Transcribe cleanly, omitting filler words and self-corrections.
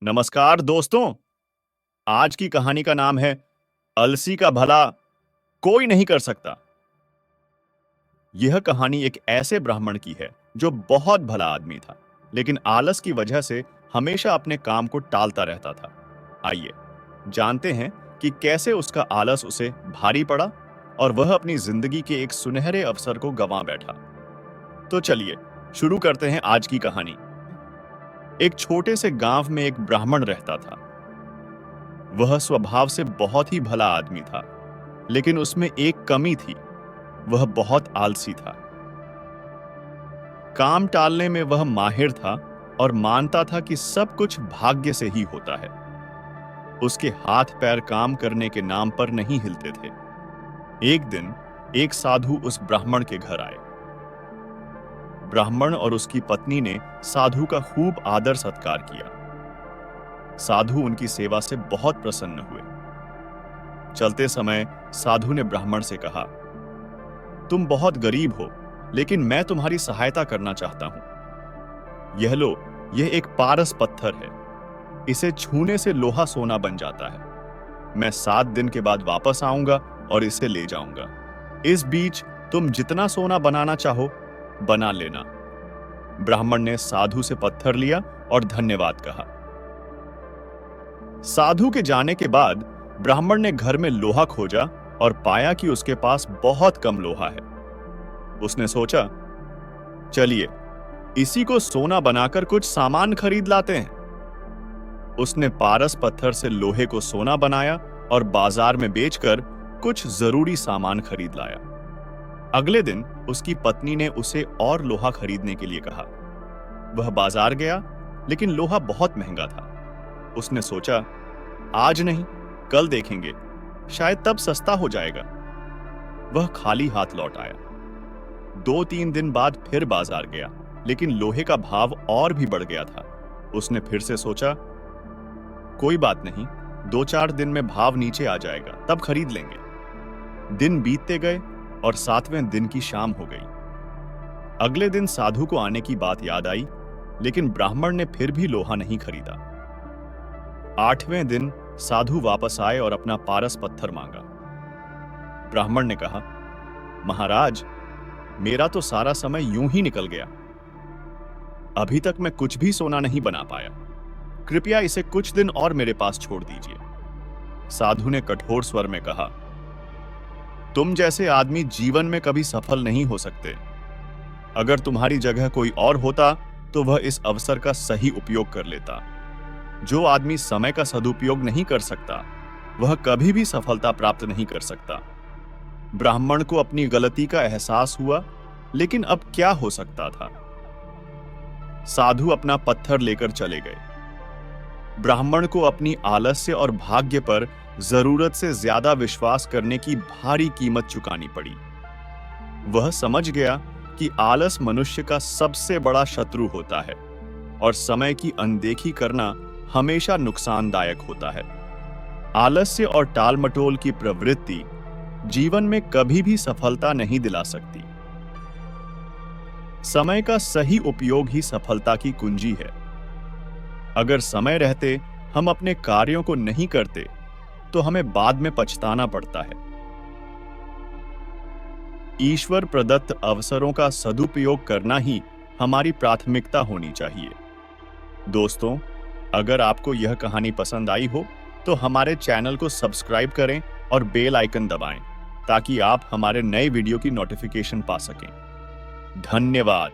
नमस्कार दोस्तों। आज की कहानी का नाम है अलसी का भला कोई नहीं कर सकता। यह कहानी एक ऐसे ब्राह्मण की है जो बहुत भला आदमी था, लेकिन आलस की वजह से हमेशा अपने काम को टालता रहता था। आइए जानते हैं कि कैसे उसका आलस उसे भारी पड़ा और वह अपनी जिंदगी के एक सुनहरे अवसर को गंवा बैठा। तो चलिए शुरू करते हैं आज की कहानी। एक छोटे से गांव में एक ब्राह्मण रहता था। वह स्वभाव से बहुत ही भला आदमी था, लेकिन उसमें एक कमी थी। वह बहुत आलसी था। काम टालने में वह माहिर था और मानता था कि सब कुछ भाग्य से ही होता है। उसके हाथ पैर काम करने के नाम पर नहीं हिलते थे। एक दिन एक साधु उस ब्राह्मण के घर आए। ब्राह्मण और उसकी पत्नी ने साधु का खूब आदर सत्कार किया। साधु उनकी सेवा से बहुत प्रसन्न हुए। चलते समय साधु ने ब्राह्मण से कहा, तुम बहुत गरीब हो, लेकिन मैं तुम्हारी सहायता करना चाहता हूं। यह लो, यह एक पारस पत्थर है। इसे छूने से लोहा सोना बन जाता है। मैं 7 दिन के बाद वापस आऊंगा और इसे ले जाऊंगा। इस बीच तुम जितना सोना बनाना चाहो बना लेना। ब्राह्मण ने साधु से पत्थर लिया और धन्यवाद कहा। साधु के जाने के बाद ब्राह्मण ने घर में लोहा खोजा और पाया कि उसके पास बहुत कम लोहा है। उसने सोचा, चलिए इसी को सोना बनाकर कुछ सामान खरीद लाते हैं। उसने पारस पत्थर से लोहे को सोना बनाया और बाजार में बेचकर कुछ जरूरी सामान खरीद लाया। अगले दिन उसकी पत्नी ने उसे और लोहा खरीदने के लिए कहा। वह बाजार गया, लेकिन लोहा बहुत महंगा था। उसने सोचा, आज नहीं कल देखेंगे, शायद तब सस्ता हो जाएगा। वह खाली हाथ लौट आया। 2-3 दिन बाद फिर बाजार गया, लेकिन लोहे का भाव और भी बढ़ गया था। उसने फिर से सोचा, कोई बात नहीं, 2-4 दिन में भाव नीचे आ जाएगा, तब खरीद लेंगे। दिन बीतते गए और 7वें दिन की शाम हो गई। अगले दिन साधु को आने की बात याद आई, लेकिन ब्राह्मण ने फिर भी लोहा नहीं खरीदा। 8वें दिन साधु वापस आए और अपना पारस पत्थर मांगा। ब्राह्मण ने कहा, महाराज, मेरा तो सारा समय यूं ही निकल गया। अभी तक मैं कुछ भी सोना नहीं बना पाया। कृपया इसे कुछ दिन और मेरे पास छोड़ दीजिए। साधु ने कठोर स्वर में कहा, तुम जैसे आदमी जीवन में कभी सफल नहीं हो सकते। अगर तुम्हारी जगह कोई और होता तो वह इस अवसर का सही उपयोग कर लेता। जो आदमी समय का सदुपयोग नहीं कर सकता, वह कभी भी सफलता प्राप्त नहीं कर सकता। ब्राह्मण को अपनी गलती का एहसास हुआ, लेकिन अब क्या हो सकता था। साधु अपना पत्थर लेकर चले गए। ब्राह्मण को अपनी आलस्य और भाग्य पर जरूरत से ज्यादा विश्वास करने की भारी कीमत चुकानी पड़ी। वह समझ गया कि आलस मनुष्य का सबसे बड़ा शत्रु होता है और समय की अनदेखी करना हमेशा नुकसानदायक होता है। आलस्य और टालमटोल की प्रवृत्ति जीवन में कभी भी सफलता नहीं दिला सकती। समय का सही उपयोग ही सफलता की कुंजी है। अगर समय रहते हम अपने कार्यों को नहीं करते, तो हमें बाद में पछताना पड़ता है। ईश्वर प्रदत्त अवसरों का सदुपयोग करना ही हमारी प्राथमिकता होनी चाहिए। दोस्तों, अगर आपको यह कहानी पसंद आई हो तो हमारे चैनल को सब्सक्राइब करें और बेल आइकन दबाएं, ताकि आप हमारे नए वीडियो की नोटिफिकेशन पा सकें। धन्यवाद।